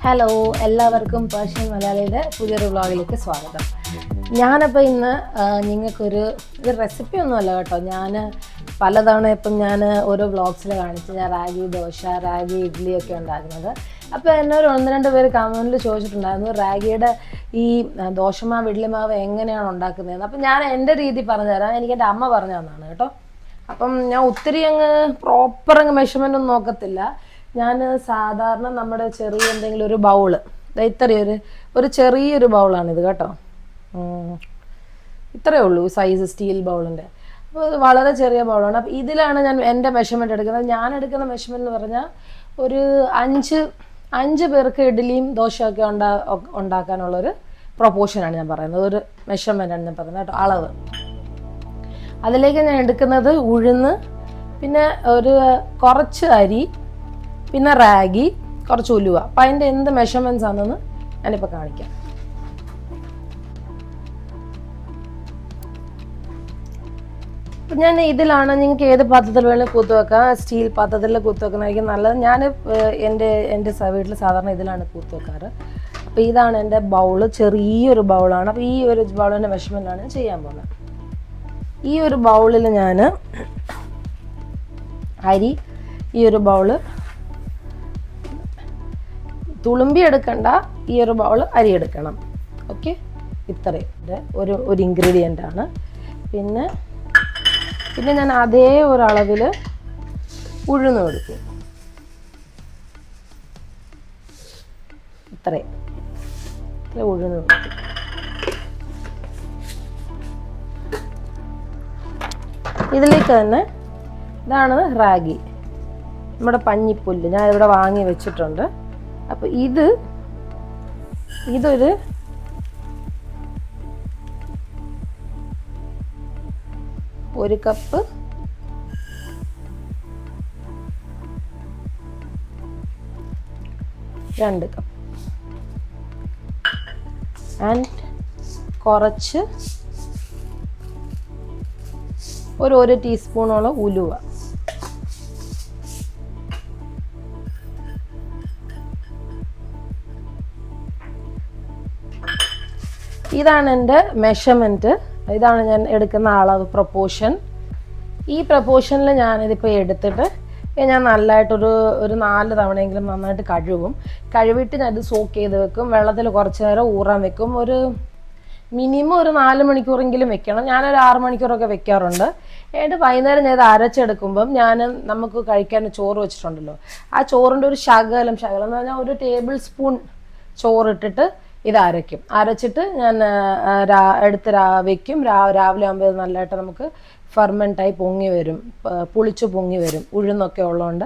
Hello, എല്ലാവർക്കും Persian മലയാളിയുടെ പുതിയൊരു വ്ളോഗിലേക്ക് സ്വാഗതം. ഞാനപ്പോൾ ഇന്ന് നിങ്ങൾക്കൊരു റെസിപ്പി ഒന്നുമല്ല കേട്ടോ. ഞാൻ പലതവണ ഇപ്പം ഞാൻ ഓരോ വ്ളോഗ്സിൽ കാണിച്ച് ഞാൻ റാഗി ദോശ, റാഗി ഇഡ്ഡലിയൊക്കെ ഉണ്ടാക്കുന്നത്. അപ്പോൾ എന്നെ ഒരു 1-2 പേര് കമൻറ്റിൽ ചോദിച്ചിട്ടുണ്ടായിരുന്നു റാഗിയുടെ ഈ ദോശമാവ് ഇഡ്ഡലിമാവ് എങ്ങനെയാണ് ഉണ്ടാക്കുന്നതെന്ന്. അപ്പം ഞാൻ എൻ്റെ രീതി പറഞ്ഞു തരാം. എനിക്ക് എൻ്റെ അമ്മ പറഞ്ഞു തന്നതാണ് കേട്ടോ. അപ്പം ഞാൻ ഒത്തിരി പ്രോപ്പർ മെഷർമെൻ്റ് ഒന്നും നോക്കത്തില്ല. ഞാൻ സാധാരണ നമ്മുടെ ചെറിയ എന്തെങ്കിലും ഒരു ബൗള്, ഇത്രയൊരു ചെറിയൊരു ബൗളാണിത് കേട്ടോ. ഇത്രയേ ഉള്ളൂ സൈസ്, സ്റ്റീൽ ബൗളിൻ്റെ. അപ്പോൾ ഇത് വളരെ ചെറിയ ബൗളാണ്. അപ്പോൾ ഇതിലാണ് ഞാൻ എൻ്റെ മെഷർമെൻറ്റ് എടുക്കുന്നത്. ഞാൻ എടുക്കുന്ന മെഷർമെൻറ്റ് എന്ന് പറഞ്ഞാൽ ഒരു അഞ്ച് പേർക്ക് ഇഡ്ഡലിയും ദോശയൊക്കെ ഉണ്ടാക്കാനുള്ളൊരു പ്രൊപ്പോർഷനാണ് ഞാൻ പറയുന്നത്. ഒരു മെഷർമെൻറ്റാണ് ഞാൻ പറയുന്നത് കേട്ടോ, അളവ്. അതിലേക്ക് ഞാൻ എടുക്കുന്നത് ഉഴുന്ന്, പിന്നെ കുറച്ച് അരി, പിന്നെ റാഗി, കുറച്ച് ഉലുവ. അപ്പം അതിൻ്റെ എന്ത് മെഷർമെൻറ്റ്സ് ആണെന്ന് ഞാനിപ്പോൾ കാണിക്കാം. അപ്പം ഞാൻ ഇതിലാണ്, നിങ്ങൾക്ക് ഏത് പാത്രത്തിൽ വേണമെങ്കിൽ കൂത്ത് വെക്കാം. സ്റ്റീൽ പാത്രത്തിൽ കൂത്ത് വെക്കുന്നതായിരിക്കും നല്ലത്. ഞാൻ എൻ്റെ വീട്ടിൽ സാധാരണ ഇതിലാണ് കൂത്ത് വെക്കാറ്. അപ്പോൾ ഇതാണ് എൻ്റെ ബൗള്, ചെറിയൊരു ബൗളാണ്. അപ്പോൾ ഈ ഒരു ബൗളിൻ്റെ മെഷർമെൻറ്റാണ് ചെയ്യാൻ പോകുന്നത്. ഈ ഒരു ബൗളിൽ ഞാൻ അരി, ഈ ഒരു ബൗള് തുളുമ്പി എടുക്കണ്ട, ഈ ഒരു ബൗൾ അരി എടുക്കണം. ഓക്കെ, ഇത്രയും ഒരു ഇൻഗ്രീഡിയൻ്റ് ആണ്. പിന്നെ ഞാൻ അതേ ഒരളവിൽ ഉഴുന്ന് എടുക്കും. ഇത്രയും ഉഴുന്ന് എടുക്കും. ഇതിലേക്ക് തന്നെ ഇതാണ് റാഗി, നമ്മുടെ പഞ്ഞിപ്പുല്ല്. ഞാൻ ഇവിടെ വാങ്ങി വെച്ചിട്ടുണ്ട്. അപ്പോൾ ഇതൊരു 1 കപ്പ്, 2 കപ്പ് ആൻഡ് കുറച്ച് ഒരു ടീസ്പൂണോളം ഉലുവ. ഇതാണ് എൻ്റെ മെഷർമെൻറ്റ്. ഇതാണ് ഞാൻ എടുക്കുന്ന അളവ്, പ്രൊപ്പോർഷൻ. ഈ പ്രൊപ്പോർഷനിൽ ഞാനിതിപ്പോൾ എടുത്തിട്ട് ഞാൻ നല്ലതായിട്ടൊരു 4 തവണയെങ്കിലും നന്നായിട്ട് കഴുകിയിട്ട് ഞാനിത് സോക്ക് ചെയ്ത് വെക്കും. വെള്ളത്തിൽ കുറച്ച് നേരം ഊറാൻ വെക്കും. മിനിമം ഒരു 4 മണിക്കൂറെങ്കിലും വെക്കണം. ഞാനൊരു 6 മണിക്കൂറൊക്കെ വെക്കാറുണ്ട്. എന്നിട്ട് വൈകുന്നേരം ഞാൻ ഇത് അരച്ചെടുക്കുമ്പം നമുക്ക് കഴിക്കാൻ ചോറ് വെച്ചിട്ടുണ്ടല്ലോ, ആ ചോറിൻ്റെ ഒരു ശകലം എന്ന് പറഞ്ഞാൽ 1 ടേബിൾ സ്പൂൺ ചോറിട്ടിട്ട് ഇത് അരച്ചിട്ട് ഞാൻ എടുത്ത് വെക്കും. രാവിലെ ആകുമ്പോൾ ഇത് നല്ലതായിട്ട് നമുക്ക് ഫെർമെൻ്റായി പൊങ്ങി വരും, പുളിച്ച് പൊങ്ങി വരും, ഉഴുന്നൊക്കെ ഉള്ളതുകൊണ്ട്.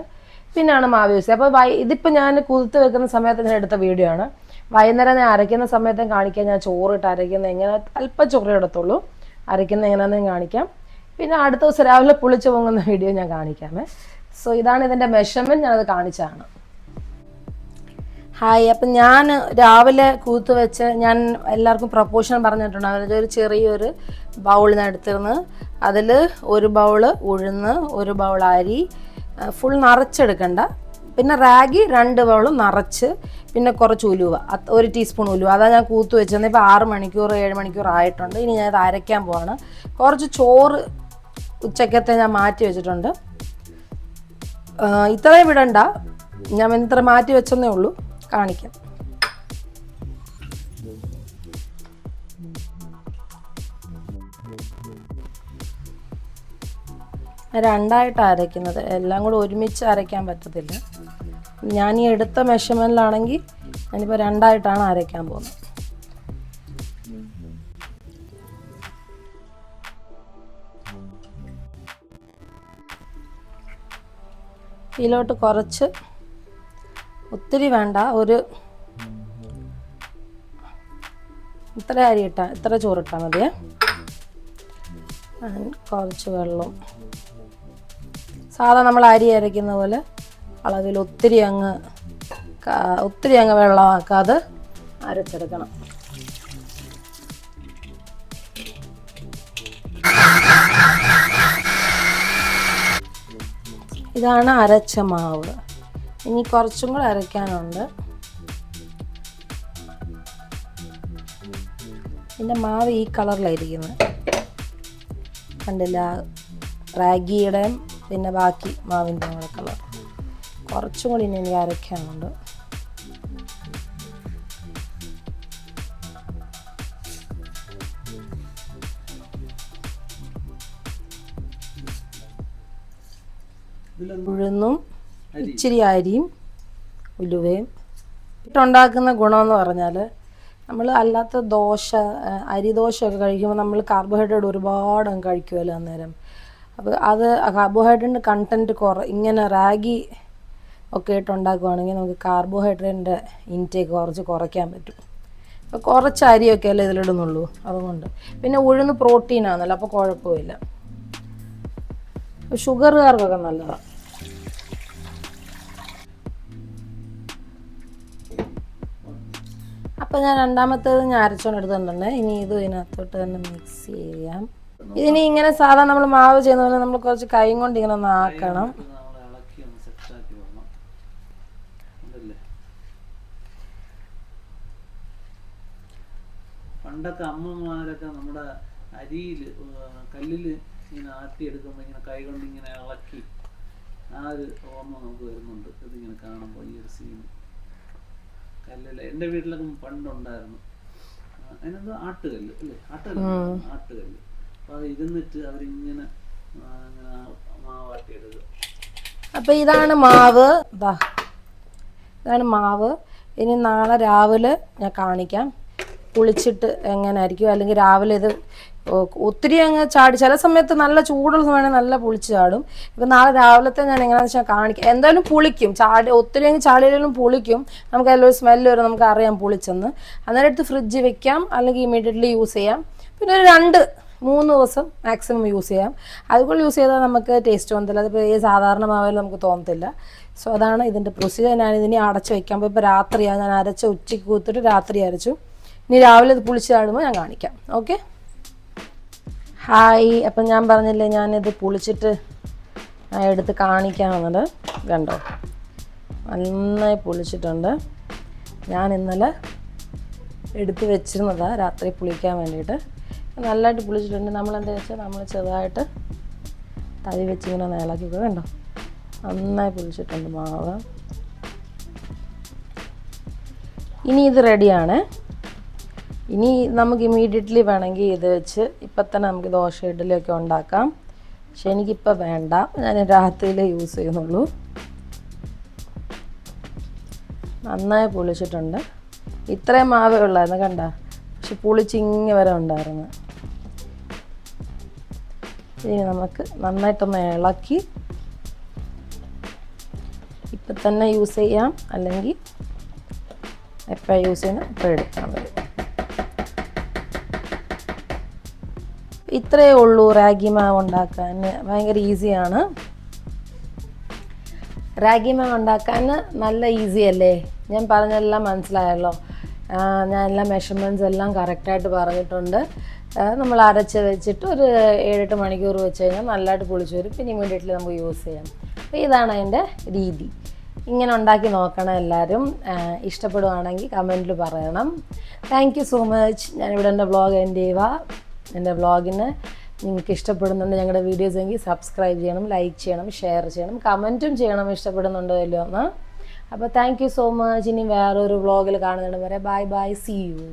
പിന്നെയാണ് മാവ് യൂസ് ചെയ്യുക. അപ്പോൾ ഇതിപ്പോൾ ഞാൻ കുതിർത്ത് വെക്കുന്ന സമയത്ത് ഞാൻ എടുത്ത വീഡിയോ ആണ്. വൈകുന്നേരം ഞാൻ അരയ്ക്കുന്ന സമയത്തും കാണിക്കാം. ഞാൻ ചോറിട്ട് അരയ്ക്കുന്നത് എങ്ങനെ, അല്പം ചോറേ എടുത്തുള്ളൂ, അരയ്ക്കുന്നത് എങ്ങനെയാണെന്ന് കാണിക്കാം. പിന്നെ അടുത്ത ദിവസം രാവിലെ പുളിച്ച് പൊങ്ങുന്ന വീഡിയോ ഞാൻ കാണിക്കാമേ. സോ ഇതാണ് ഇതിൻ്റെ മെഷർമെൻറ്റ്, ഞാനത് കാണിച്ചതാണ്. ഹായ്, അപ്പം ഞാൻ രാവിലെ കൂത്ത് വെച്ച് ഞാൻ എല്ലാവർക്കും പ്രൊപ്പോർഷൻ പറഞ്ഞിട്ടുണ്ട്. ഒരു ചെറിയൊരു ബൗളിന് എടുത്തിരുന്ന് അതിൽ 1 ബൗള് ഉഴുന്ന്, 1 ബൗൾ അരി, ഫുൾ നിറച്ചെടുക്കണ്ട. പിന്നെ റാഗി 2 ബൗളും നിറച്ച്, പിന്നെ കുറച്ച് ഉലുവ, 1 ടീസ്പൂൺ ഉലുവ. അതാണ് ഞാൻ കൂത്ത് വെച്ചത്. ഇപ്പോൾ 6 മണിക്കൂർ 7 മണിക്കൂർ ആയിട്ടുണ്ട്. ഇനി ഞാൻ ഇത് അരയ്ക്കാൻ പോവാണ്. കുറച്ച് ചോറ് ഉച്ചക്കത്തെ ഞാൻ മാറ്റി വെച്ചിട്ടുണ്ട്. ഇത്രയും വിടണ്ട, ഞാൻ ഇത്ര മാറ്റി വെച്ചെന്നേ ഉള്ളൂ, കാണിക്കാം. രണ്ടായിട്ടാണ് അരയ്ക്കുന്നത്, എല്ലാം കൂടെ ഒരുമിച്ച് അരയ്ക്കാൻ പറ്റത്തില്ല. ഞാൻ ഈ എടുത്ത മെഷർമെൻറ്റിലാണെങ്കിൽ ഞാനിപ്പോൾ 2ആയിട്ടാണ് അരയ്ക്കാൻ പോകുന്നത്. ഇതിലോട്ട് കുറച്ച്, ഒത്തിരി വേണ്ട, ഇത്ര ചോറിട്ടാൽ മതിയേ. കുറച്ച് വെള്ളം, സാധാരണ നമ്മൾ അരി അരയ്ക്കുന്ന പോലെ അളവിൽ ഒത്തിരി അങ്ങ് വെള്ളമാക്കാതെ അരച്ചെടുക്കണം. ഇതാണ് അരച്ച മാവ്. ഇനി കുറച്ചും കൂടെ അരയ്ക്കാനുണ്ട്. ഇതിൻ്റെ മാവ് ഈ കളറിലായിരിക്കുന്നത് കണ്ടില്ല, റാഗിയുടെയും പിന്നെ ബാക്കി മാവിൻ്റെ കൂടെ കളർ. കുറച്ചും കൂടി ഇനി എനിക്ക് അരയ്ക്കാനുണ്ട്. ഉഴുന്നും ഇച്ചിരി അരിയും ഉലുവയും ഇട്ടുണ്ടാക്കുന്ന ഗുണമെന്ന് പറഞ്ഞാൽ നമ്മൾ അല്ലാത്ത ദോശ, അരിദോശയൊക്കെ കഴിക്കുമ്പോൾ നമ്മൾ കാർബോഹൈഡ്രേറ്റ് ഒരുപാട് അങ്ങ് കഴിക്കുമല്ലോ അന്നേരം. അപ്പോൾ അത് കാർബോഹൈഡ്രേറ്റിൻ്റെ കണ്ടൻറ്റ് ഇങ്ങനെ റാഗി ഒക്കെ ഇട്ടുണ്ടാക്കുകയാണെങ്കിൽ നമുക്ക് കാർബോഹൈഡ്രേറ്റിൻ്റെ ഇൻടേക്ക് കുറച്ച് കുറയ്ക്കാൻ പറ്റും. അപ്പോൾ കുറച്ച് അരിയൊക്കെ അല്ലേ ഇതിലിടുന്നുള്ളൂ, അതുകൊണ്ട്. പിന്നെ ഉഴുന്ന് പ്രോട്ടീനാണല്ലോ, അപ്പോൾ കുഴപ്പമില്ല. ഷുഗറുകാർക്കൊക്കെ നല്ലതാണ്. അപ്പോൾ ഞാൻ രണ്ടാമത്തേത് ഞാൻ അരച്ചോണ്ട് എടുത്തിട്ടുണ്ട്. ഇനി ഇത് ഇതിനകത്തോട്ട് തന്നെ മിക്സ് ചെയ്യാം. ഇതിനി ഇങ്ങനെ സാധാരണ നമ്മൾ മാവ് ചെയ്യുന്ന പോലെ നമ്മൾ കുറച്ച് കൈ കൊണ്ട് ഇങ്ങനെ ഒന്ന് ആക്കണം. പണ്ടൊക്കെ അമ്മമാരൊക്കെ നമ്മുടെ അരിയിൽ കല്ലിൽ ഇങ്ങനെ ആട്ടിയെടുക്കുമ്പോൾ ഇങ്ങനെ കൈ കൊണ്ട് ഇങ്ങനെ ഇളക്കി ആ ഒരു ഓർമ്മ നമുക്ക് വരുന്നുണ്ട്. ഇതിങ്ങനെ കാണുമ്പോൾ ഈ ഒരു സീൻ കല്ലിൽ എൻ്റെ വീട്ടിലൊക്കെ പണ്ടുണ്ടായിരുന്നു. അതിനെന്താ ആട്ടുകല്ല് അല്ലേ, ആട്ടുകല്ല്. അപ്പോൾ അത് ഇരുന്നിട്ട് അവരിങ്ങനെ ഇങ്ങനെ മാവാട്ടിയെടുക്കുക. അപ്പോൾ ഇതാണ് മാവ്. ഇതാണ് മാവ്. ഇനി നാളെ രാവിലെ ഞാൻ കാണിക്കാം പുളിച്ചിട്ട് എങ്ങനെ ആയിരിക്കും. അല്ലെങ്കിൽ രാവിലെ ഇത് ഒത്തിരി അങ്ങ് ചാടി, ചില സമയത്ത് നല്ല ചൂടുള്ള സമയമാണെങ്കിൽ നല്ല പുളിച്ച് ചാടും. ഇപ്പം നാളെ രാവിലത്തെ ഞാൻ എങ്ങനെയാണെന്ന് വെച്ചാൽ കാണിക്കാം. എന്തായാലും പുളിക്കും, ഒത്തിരി അങ്ങ് ചാടിയാലും പുളിക്കും. നമുക്ക് അതിലൊരു സ്മെല്ല് വരും, നമുക്ക് അറിയാം പുളിച്ചെന്ന്. അന്നേരം എടുത്ത് ഫ്രിഡ്ജിൽ വെക്കാം, അല്ലെങ്കിൽ ഇമീഡിയറ്റ്ലി യൂസ് ചെയ്യാം. പിന്നെ ഒരു 2-3 ദിവസം മാക്സിമം യൂസ് ചെയ്യാം. അതുപോലെ യൂസ് ചെയ്താൽ നമുക്ക് ടേസ്റ്റ് തോന്നത്തില്ല. അതിപ്പോൾ ഈ സാധാരണ മാവിൽ നമുക്ക് തോന്നത്തില്ല. സോ അതാണ് ഇതിൻ്റെ പ്രൊസീജിയർ. ഞാനിതിനെ അടച്ച് വയ്ക്കാം. ഇപ്പോൾ രാത്രിയാണ് ഞാൻ അരച്ച, ഉച്ചയ്ക്ക് കൂത്തിട്ട് രാത്രി അരച്ചു. ഇനി രാവിലെ ഇത് പുളിച്ച് ചാടുമ്പോൾ ഞാൻ കാണിക്കാം. Okay, hi. അപ്പം ഞാൻ പറഞ്ഞില്ലേ ഞാനിത് പുളിച്ചിട്ട് എടുത്ത് കാണിക്കാമെന്നത്. കണ്ടോ, നന്നായി പുളിച്ചിട്ടുണ്ട്. ഞാൻ ഇന്നലെ എടുത്ത് വെച്ചിരുന്നതാണ് രാത്രി പുളിക്കാൻ വേണ്ടിയിട്ട്. നല്ലതായിട്ട് പുളിച്ചിട്ടുണ്ട്. നമ്മളെന്താ വെച്ചാൽ നമ്മൾ ചെറുതായിട്ട് തവി വെച്ച് ഇങ്ങനെ ഇളക്കിക്കുക. കണ്ടോ, നന്നായി പുളിച്ചിട്ടുണ്ട് മാവ്. ഇനി ഇത് റെഡിയാണ്. ഇനി നമുക്ക് ഇമീഡിയറ്റ്ലി വേണമെങ്കിൽ ഇത് വെച്ച് ഇപ്പം തന്നെ നമുക്ക് ദോശ ഇഡ്ഡലിയൊക്കെ ഉണ്ടാക്കാം. പക്ഷെ എനിക്കിപ്പോൾ വേണ്ട, ഞാൻ രാത്രിയിലേ യൂസ് ചെയ്യുന്നുള്ളൂ. നന്നായി പുളിച്ചിട്ടുണ്ട്. ഇത്രയും മാവേ ഉള്ളായിരുന്നു കണ്ട, പക്ഷെ പുളിച്ചിങ്ങ വരെ ഉണ്ടായിരുന്നു. ഇനി നമുക്ക് നന്നായിട്ടൊന്ന് ഇളക്കി ഇപ്പം തന്നെ യൂസ് ചെയ്യാം, അല്ലെങ്കിൽ എപ്പോൾ യൂസ് ചെയ്യണം ഇപ്പോൾ എടുക്കാൻ വരും. ഇത്രയേ ഉള്ളൂ റാഗി മാവ് ഉണ്ടാക്കാൻ. ഭയങ്കര ഈസിയാണ്. റാഗി മാവ് ഉണ്ടാക്കാൻ നല്ല ഈസി അല്ലേ? ഞാൻ പറഞ്ഞതെല്ലാം മനസ്സിലായല്ലോ. ഞാൻ എല്ലാ മെഷർമെൻറ്റ്സ് എല്ലാം കറക്റ്റായിട്ട് പറഞ്ഞിട്ടുണ്ട്. നമ്മൾ അരച്ച് വെച്ചിട്ട് ഒരു 7-8 മണിക്കൂർ വെച്ച് കഴിഞ്ഞാൽ നല്ലതായിട്ട് പുളിച്ച് വരും. പിന്നെ ഇമ്മീഡിയറ്റ്ലി നമുക്ക് യൂസ് ചെയ്യാം. അപ്പോൾ ഇതാണ് അതിൻ്റെ രീതി. ഇങ്ങനെ ഉണ്ടാക്കി നോക്കണം എല്ലാവരും. ഇഷ്ടപ്പെടുവാണെങ്കിൽ കമൻറ്റിൽ പറയണം. Thank you so much. ഞാനിവിടെ എൻ്റെ വ്ളോഗ് എൻഡ് ചെയ്യുക. എൻ്റെ വ്ളോഗിന് നിങ്ങൾക്ക് ഇഷ്ടപ്പെടുന്നുണ്ട് ഞങ്ങളുടെ വീഡിയോസ് എങ്കിൽ സബ്സ്ക്രൈബ് ചെയ്യണം, ലൈക്ക് ചെയ്യണം, ഷെയർ ചെയ്യണം, കമൻറ്റും ചെയ്യണം ഇഷ്ടപ്പെടുന്നുണ്ടോ ഇല്ലയോ എന്ന്. അപ്പോൾ താങ്ക് യു സോ മച്ച്. ഇനി വേറൊരു വ്ളോഗിൽ കാണുന്നുണ്ട് വരെ. Bye bye, see U.